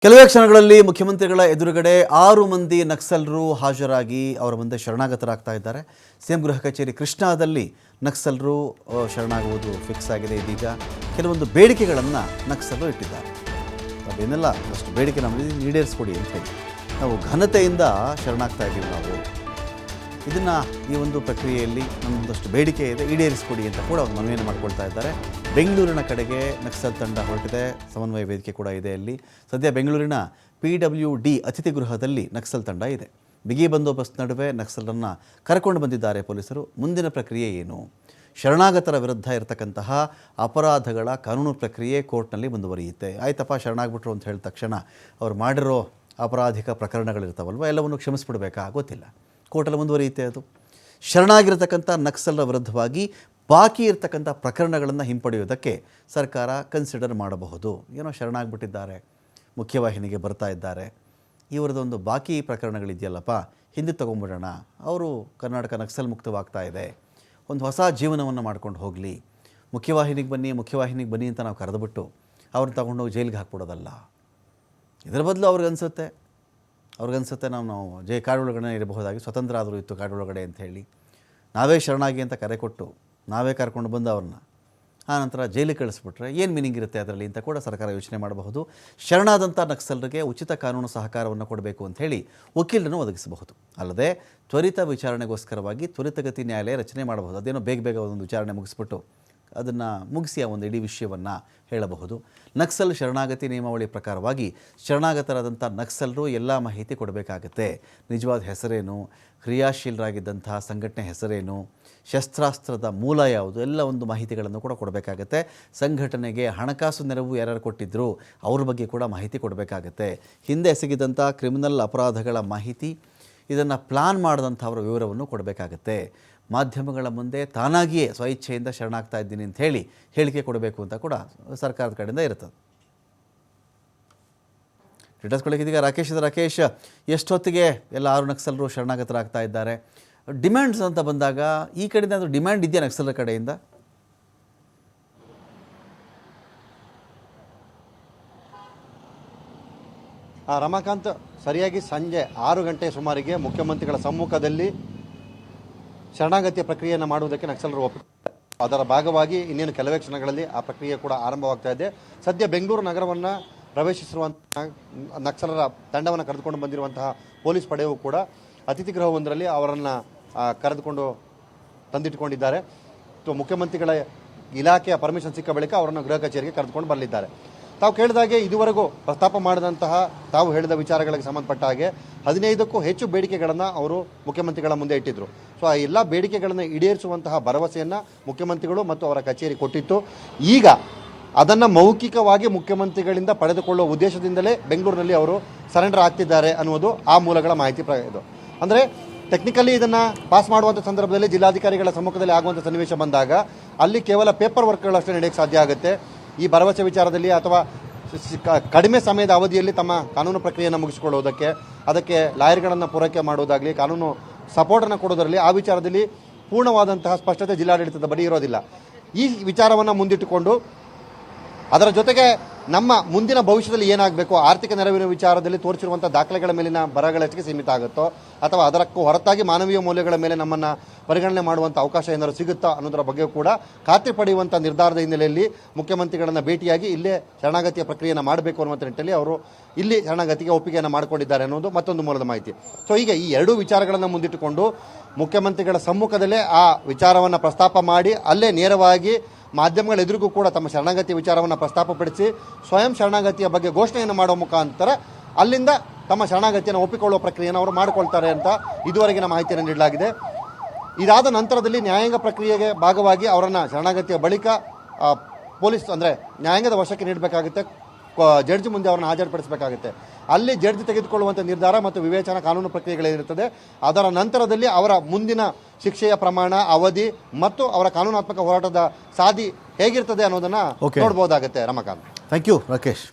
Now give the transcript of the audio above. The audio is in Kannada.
ಕೆಲವೇ ಕ್ಷಣಗಳಲ್ಲಿ ಮುಖ್ಯಮಂತ್ರಿಗಳ ಎದುರುಗಡೆ 6 ಮಂದಿ ನಕ್ಸಲರು ಹಾಜರಾಗಿ ಅವರ ಮುಂದೆ ಶರಣಾಗತರಾಗ್ತಾ ಇದ್ದಾರೆ. ಸಿಎಂ ಗೃಹ ಕಚೇರಿ ಕೃಷ್ಣಾದಲ್ಲಿ ನಕ್ಸಲರು ಶರಣಾಗುವುದು ಫಿಕ್ಸ್ ಆಗಿದೆ. ಇದೀಗ ಕೆಲವೊಂದು ಬೇಡಿಕೆಗಳನ್ನು ನಕ್ಸಲರು ಇಟ್ಟಿದ್ದಾರೆ. ಅದೇನೆಲ್ಲ ಅಷ್ಟು ಬೇಡಿಕೆ ನಮಗೆ ಈಡೇರಿಸ್ಕೊಡಿ ಅಂತ ಹೇಳಿ ನಾವು ಘನತೆಯಿಂದ ಶರಣಾಗ್ತಾ ಇದ್ದೀವಿ. ನಾವು ಇದನ್ನು ಈ ಒಂದು ಪ್ರಕ್ರಿಯೆಯಲ್ಲಿ ನಮ್ಮದಷ್ಟು ಬೇಡಿಕೆ ಇದೆ, ಈಡೇರಿಸ್ಕೊಡಿ ಅಂತ ಕೂಡ ಒಂದು ಮನವಿಯನ್ನು ಮಾಡ್ಕೊಳ್ತಾ ಇದ್ದಾರೆ. ಬೆಂಗಳೂರಿನ ಕಡೆಗೆ ನಕ್ಸಲ್ ತಂಡ ಹೊರಟಿದೆ. ಸಮನ್ವಯ ವೇದಿಕೆ ಕೂಡ ಇದೆ. ಅಲ್ಲಿ ಸದ್ಯ ಬೆಂಗಳೂರಿನ PWD ಅತಿಥಿ ಗೃಹದಲ್ಲಿ ನಕ್ಸಲ್ ತಂಡ ಇದೆ. ಬಿಗಿ ಬಂದೋಬಸ್ತ್ ನಡುವೆ ನಕ್ಸಲರನ್ನು ಕರ್ಕೊಂಡು ಬಂದಿದ್ದಾರೆ ಪೊಲೀಸರು. ಮುಂದಿನ ಪ್ರಕ್ರಿಯೆ ಏನು? ಶರಣಾಗತರ ವಿರುದ್ಧ ಇರತಕ್ಕಂತಹ ಅಪರಾಧಗಳ ಕಾನೂನು ಪ್ರಕ್ರಿಯೆ ಕೋರ್ಟ್ನಲ್ಲಿ ಮುಂದುವರಿಯುತ್ತೆ. ಆಯ್ತಪ್ಪ ಶರಣಾಗ್ಬಿಟ್ರು ಅಂತ ಹೇಳಿದ ತಕ್ಷಣ ಅವ್ರು ಮಾಡಿರೋ ಅಪರಾಧಿಕ ಪ್ರಕರಣಗಳಿರ್ತಾವಲ್ವ, ಎಲ್ಲವನ್ನು ಕ್ಷಮಿಸ್ಬಿಡ್ಬೇಕಾ? ಗೊತ್ತಿಲ್ಲ. ಕೋರ್ಟಲ್ಲಿ ಮುಂದುವರಿಯುತ್ತೆ. ಅದು ಶರಣಾಗಿರ್ತಕ್ಕಂಥ ನಕ್ಸಲರ ವಿರುದ್ಧವಾಗಿ ಬಾಕಿ ಇರತಕ್ಕಂಥ ಪ್ರಕರಣಗಳನ್ನು ಹಿಂಪಡೆಯೋದಕ್ಕೆ ಸರ್ಕಾರ ಕನ್ಸಿಡರ್ ಮಾಡಬಹುದು. ಏನೋ ಶರಣಾಗ್ಬಿಟ್ಟಿದ್ದಾರೆ, ಮುಖ್ಯವಾಹಿನಿಗೆ ಬರ್ತಾ ಇದ್ದಾರೆ, ಇವರದೊಂದು ಬಾಕಿ ಪ್ರಕರಣಗಳಿದೆಯಲ್ಲಪ್ಪ ಹಿಂದೆ ತೊಗೊಂಬಿಡೋಣ, ಅವರು ಕರ್ನಾಟಕ ನಕ್ಸಲ್ ಮುಕ್ತವಾಗ್ತಾ ಇದೆ, ಒಂದು ಹೊಸ ಜೀವನವನ್ನು ಮಾಡ್ಕೊಂಡು ಹೋಗಲಿ, ಮುಖ್ಯವಾಹಿನಿಗೆ ಬನ್ನಿ ಅಂತ ನಾವು ಕರೆದುಬಿಟ್ಟು ಅವ್ರನ್ನ ತಗೊಂಡೋಗಿ ಜೈಲಿಗೆ ಹಾಕ್ಬಿಡೋದಲ್ಲ. ಇದರ ಬದಲು ಅವ್ರಿಗನ್ಸುತ್ತೆ ನಾವು ಕಾಡೊಳಗಡೆ ಇರಬಹುದಾಗಿ, ಸ್ವತಂತ್ರ ಆದರೂ ಇತ್ತು ಕಾಡೊಳಗಡೆ ಅಂತ ಹೇಳಿ ನಾವೇ ಶರಣಾಗಿ ಅಂತ ಕರೆ ಕೊಟ್ಟು ನಾವೇ ಕರ್ಕೊಂಡು ಬಂದು ಅವ್ರನ್ನ ಆನಂತರ ಜೈಲಿಗೆ ಕಳಿಸ್ಬಿಟ್ರೆ ಏನು ಮೀನಿಂಗ್ ಇರುತ್ತೆ ಅದರಲ್ಲಿ ಅಂತ ಕೂಡ ಸರ್ಕಾರ ಯೋಚನೆ ಮಾಡಬಹುದು. ಶರಣಾದಂಥ ನಕ್ಸಲರಿಗೆ ಉಚಿತ ಕಾನೂನು ಸಹಕಾರವನ್ನು ಕೊಡಬೇಕು ಅಂತ ಹೇಳಿ ವಕೀಲರನ್ನು ಒದಗಿಸಬಹುದು. ಅಲ್ಲದೆ ತ್ವರಿತ ವಿಚಾರಣೆಗೋಸ್ಕರವಾಗಿ ತ್ವರಿತಗತಿ ನ್ಯಾಯಾಲಯ ರಚನೆ ಮಾಡಬಹುದು. ಅದೇನೋ ಬೇಗ ಒಂದು ವಿಚಾರಣೆ ಮುಗಿಸ್ಬಿಟ್ಟು ಅದನ್ನು ಮುಗಿಸಿ ಆ ಒಂದು ಇಡೀ ವಿಷಯವನ್ನು ಹೇಳಬಹುದು. ನಕ್ಸಲ್ ಶರಣಾಗತಿ ನಿಯಮಾವಳಿ ಪ್ರಕಾರವಾಗಿ ಶರಣಾಗತರಾದಂಥ ನಕ್ಸಲರು ಎಲ್ಲ ಮಾಹಿತಿ ಕೊಡಬೇಕಾಗತ್ತೆ. ನಿಜವಾದ ಹೆಸರೇನು, ಕ್ರಿಯಾಶೀಲರಾಗಿದ್ದಂತಹ ಸಂಘಟನೆ ಹೆಸರೇನು, ಶಸ್ತ್ರಾಸ್ತ್ರದ ಮೂಲ ಯಾವುದು, ಎಲ್ಲ ಒಂದು ಮಾಹಿತಿಗಳನ್ನು ಕೂಡ ಕೊಡಬೇಕಾಗತ್ತೆ. ಸಂಘಟನೆಗೆ ಹಣಕಾಸು ನೆರವು ಯಾರ್ಯಾರು ಕೊಟ್ಟಿದ್ದರು ಅವ್ರ ಬಗ್ಗೆ ಕೂಡ ಮಾಹಿತಿ ಕೊಡಬೇಕಾಗತ್ತೆ. ಹಿಂದೆ ಎಸಗಿದಂಥ ಕ್ರಿಮಿನಲ್ ಅಪರಾಧಗಳ ಮಾಹಿತಿ, ಇದನ್ನು ಪ್ಲಾನ್ ಮಾಡಿದಂಥವರ ವಿವರವನ್ನು ಕೊಡಬೇಕಾಗತ್ತೆ. ಮಾಧ್ಯಮಗಳ ಮುಂದೆ ತಾನಾಗಿಯೇ ಸ್ವಇಚ್ಛೆಯಿಂದ ಶರಣಾಗ್ತಾ ಇದ್ದೀನಿ ಅಂತ ಹೇಳಿ ಹೇಳಿಕೆ ಕೊಡಬೇಕು ಅಂತ ಕೂಡ ಸರ್ಕಾರದ ಕಡೆಯಿಂದ ಇರ್ತದೆ. ಡೀಟೇಲ್ಸ್ ಕೊಡೋಕ್ಕಿದೀಗ ರಾಕೇಶ್, ಎಷ್ಟೊತ್ತಿಗೆ ಎಲ್ಲ 6 ನಕ್ಸಲರು ಶರಣಾಗತರಾಗ್ತಾ ಇದ್ದಾರೆ? ಡಿಮ್ಯಾಂಡ್ಸ್ ಅಂತ ಬಂದಾಗ ಈ ಕಡೆಯಿಂದ ಅದು ಡಿಮ್ಯಾಂಡ್ ಇದೆಯಾ ನಕ್ಸಲರ ಕಡೆಯಿಂದ? ರಮಾಕಾಂತ್, ಸರಿಯಾಗಿ ಸಂಜೆ 6 ಗಂಟೆ ಸುಮಾರಿಗೆ ಮುಖ್ಯಮಂತ್ರಿಗಳ ಸಮ್ಮುಖದಲ್ಲಿ ಶರಣಾಗತಿಯ ಪ್ರಕ್ರಿಯೆಯನ್ನು ಮಾಡುವುದಕ್ಕೆ ನಕ್ಸಲರು ಒಪ್ಪಿದ್ದಾರೆ. ಅದರ ಭಾಗವಾಗಿ ಇನ್ನೇನು ಕೆಲವೇ ಕ್ಷಣಗಳಲ್ಲಿ ಆ ಪ್ರಕ್ರಿಯೆ ಕೂಡ ಆರಂಭವಾಗ್ತಾ ಇದೆ. ಸದ್ಯ ಬೆಂಗಳೂರು ನಗರವನ್ನು ಪ್ರವೇಶಿಸಿರುವಂತಹ ನಕ್ಸಲರ ತಂಡವನ್ನು ಕರೆದುಕೊಂಡು ಬಂದಿರುವಂತಹ ಪೊಲೀಸ್ ಪಡೆಯೂ ಕೂಡ ಅತಿಥಿ ಗೃಹವೊಂದರಲ್ಲಿ ಅವರನ್ನು ಕರೆದುಕೊಂಡು ತಂದಿಟ್ಟುಕೊಂಡಿದ್ದಾರೆ. ಮುಖ್ಯಮಂತ್ರಿಗಳ ಇಲಾಖೆಯ ಪರ್ಮಿಷನ್ ಸಿಕ್ಕ ಬಳಿಕ ಅವರನ್ನು ಗೃಹ ಕಚೇರಿಗೆ ಕರೆದುಕೊಂಡು ಬರಲಿದ್ದಾರೆ. ತಾವು ಕೇಳಿದಾಗೆ ಇದುವರೆಗೂ ಪ್ರಸ್ತಾಪ ಮಾಡಿದಂತಹ ತಾವು ಹೇಳಿದ ವಿಚಾರಗಳಿಗೆ ಸಂಬಂಧಪಟ್ಟ ಹಾಗೆ 15ಕ್ಕೂ ಹೆಚ್ಚು ಬೇಡಿಕೆಗಳನ್ನು ಅವರು ಮುಖ್ಯಮಂತ್ರಿಗಳ ಮುಂದೆ ಇಟ್ಟಿದ್ರು. ಸೊ ಆ ಎಲ್ಲ ಬೇಡಿಕೆಗಳನ್ನು ಈಡೇರಿಸುವಂತಹ ಭರವಸೆಯನ್ನು ಮುಖ್ಯಮಂತ್ರಿಗಳು ಮತ್ತು ಅವರ ಕಚೇರಿ ಕೊಟ್ಟಿತ್ತು. ಈಗ ಅದನ್ನು ಮೌಖಿಕವಾಗಿ ಮುಖ್ಯಮಂತ್ರಿಗಳಿಂದ ಪಡೆದುಕೊಳ್ಳುವ ಉದ್ದೇಶದಿಂದಲೇ ಬೆಂಗಳೂರಿನಲ್ಲಿ ಅವರು ಸರೆಂಡರ್ ಆಗ್ತಿದ್ದಾರೆ ಅನ್ನುವುದು ಆ ಮೂಲಗಳ ಮಾಹಿತಿ. ಇದು ಅಂದರೆ ಟೆಕ್ನಿಕಲಿ ಇದನ್ನು ಪಾಸ್ ಮಾಡುವಂಥ ಸಂದರ್ಭದಲ್ಲಿ ಜಿಲ್ಲಾಧಿಕಾರಿಗಳ ಸಮ್ಮುಖದಲ್ಲಿ ಆಗುವಂಥ ಸನ್ನಿವೇಶ ಬಂದಾಗ ಅಲ್ಲಿ ಕೇವಲ ಪೇಪರ್ ವರ್ಕ್ಗಳಷ್ಟೇ ನಡೆಯಕ್ಕೆ ಸಾಧ್ಯ ಆಗುತ್ತೆ. ಈ ಭರವಸೆ ವಿಚಾರದಲ್ಲಿ ಅಥವಾ ಕಡಿಮೆ ಸಮಯದ ಅವಧಿಯಲ್ಲಿ ತಮ್ಮ ಕಾನೂನು ಪ್ರಕ್ರಿಯೆಯನ್ನು ಮುಗಿಸಿಕೊಳ್ಳುವುದಕ್ಕೆ, ಅದಕ್ಕೆ ಲಾಯರ್ಗಳನ್ನು ಪೂರೈಕೆ ಮಾಡುವುದಾಗಲಿ, ಕಾನೂನು ಸಪೋರ್ಟನ್ನು ಕೊಡೋದರಲ್ಲಿ ಆ ವಿಚಾರದಲ್ಲಿ ಪೂರ್ಣವಾದಂತಹ ಸ್ಪಷ್ಟತೆ ಜಿಲ್ಲಾಡಳಿತದ ಬಳಿ ಇರೋದಿಲ್ಲ. ಈ ವಿಚಾರವನ್ನು ಮುಂದಿಟ್ಟುಕೊಂಡು ಅದರ ಜೊತೆಗೆ ನಮ್ಮ ಮುಂದಿನ ಭವಿಷ್ಯದಲ್ಲಿ ಏನಾಗಬೇಕು, ಆರ್ಥಿಕ ನೆರವಿನ ವಿಚಾರದಲ್ಲಿ ತೋರಿಸಿರುವಂಥ ದಾಖಲೆಗಳ ಮೇಲಿನ ಬರಹಗಳಷ್ಟಿಗೆ ಸೀಮಿತ ಆಗುತ್ತೋ ಅಥವಾ ಅದಕ್ಕೂ ಹೊರತಾಗಿ ಮಾನವೀಯ ಮೌಲ್ಯಗಳ ಮೇಲೆ ನಮ್ಮನ್ನು ಪರಿಗಣನೆ ಮಾಡುವಂಥ ಅವಕಾಶ ಏನಾದರೂ ಸಿಗುತ್ತಾ ಅನ್ನೋದರ ಬಗ್ಗೆ ಕೂಡ ಖಾತ್ರಿ ಪಡೆಯುವಂಥ ನಿರ್ಧಾರದ ಹಿನ್ನೆಲೆಯಲ್ಲಿ ಮುಖ್ಯಮಂತ್ರಿಗಳನ್ನು ಭೇಟಿಯಾಗಿ ಇಲ್ಲೇ ಶರಣಾಗತಿಯ ಪ್ರಕ್ರಿಯೆಯನ್ನು ಮಾಡಬೇಕು ಅನ್ನುವಂಥ ನಿಟ್ಟಿನಲ್ಲಿ ಅವರು ಇಲ್ಲಿ ಶರಣಾಗತಿಗೆ ಒಪ್ಪಿಗೆಯನ್ನು ಮಾಡಿಕೊಂಡಿದ್ದಾರೆ ಅನ್ನೋದು ಮತ್ತೊಂದು ಮೂಲದ ಮಾಹಿತಿ. ಸೊ ಈಗ ಈ ಎರಡೂ ವಿಚಾರಗಳನ್ನು ಮುಂದಿಟ್ಟುಕೊಂಡು ಮುಖ್ಯಮಂತ್ರಿಗಳ ಸಮ್ಮುಖದಲ್ಲೇ ಆ ವಿಚಾರವನ್ನು ಪ್ರಸ್ತಾಪ ಮಾಡಿ ಅಲ್ಲೇ ನೇರವಾಗಿ ಮಾಧ್ಯಮಗಳ ಎದುರಿಗೂ ಕೂಡ ತಮ್ಮ ಶರಣಾಗತಿಯ ವಿಚಾರವನ್ನು ಪ್ರಸ್ತಾಪಪಡಿಸಿ ಸ್ವಯಂ ಶರಣಾಗತಿಯ ಬಗ್ಗೆ ಘೋಷಣೆಯನ್ನು ಮಾಡುವ ಮುಖಾಂತರ ಅಲ್ಲಿಂದ ತಮ್ಮ ಶರಣಾಗತಿಯನ್ನು ಒಪ್ಪಿಕೊಳ್ಳುವ ಪ್ರಕ್ರಿಯೆಯನ್ನು ಅವರು ಮಾಡಿಕೊಳ್ತಾರೆ ಅಂತ ಇದುವರೆಗಿನ ಮಾಹಿತಿಯನ್ನು ನೀಡಲಾಗಿದೆ. ಇದಾದ ನಂತರದಲ್ಲಿ ನ್ಯಾಯಾಂಗ ಪ್ರಕ್ರಿಯೆಗೆ ಭಾಗವಾಗಿ ಅವರನ್ನು ಶರಣಾಗತಿಯ ಬಳಿಕ ಪೊಲೀಸ್ ಅಂದರೆ ನ್ಯಾಯಾಂಗದ ವಶಕ್ಕೆ ನೀಡಬೇಕಾಗುತ್ತೆ. ಜಡ್ಜ್ ಮುಂದೆ ಅವರನ್ನು ಹಾಜರುಪಡಿಸಬೇಕಾಗುತ್ತೆ. ಅಲ್ಲಿ ಜಡ್ಜ್ ತೆಗೆದುಕೊಳ್ಳುವಂಥ ನಿರ್ಧಾರ ಮತ್ತು ವಿವೇಚನಾ ಕಾನೂನು ಪ್ರಕ್ರಿಯೆಗಳಿರುತ್ತದೆ. ಅದರ ನಂತರದಲ್ಲಿ ಅವರ ಮುಂದಿನ ಶಿಕ್ಷೆಯ ಪ್ರಮಾಣ, ಅವಧಿ ಮತ್ತು ಅವರ ಕಾನೂನಾತ್ಮಕ ಹೋರಾಟದ ಸಾಧಿ ಹೇಗಿರ್ತದೆ ಅನ್ನೋದನ್ನು ನೋಡಬಹುದಾಗುತ್ತೆ. Ramakant, thank you Rakesh.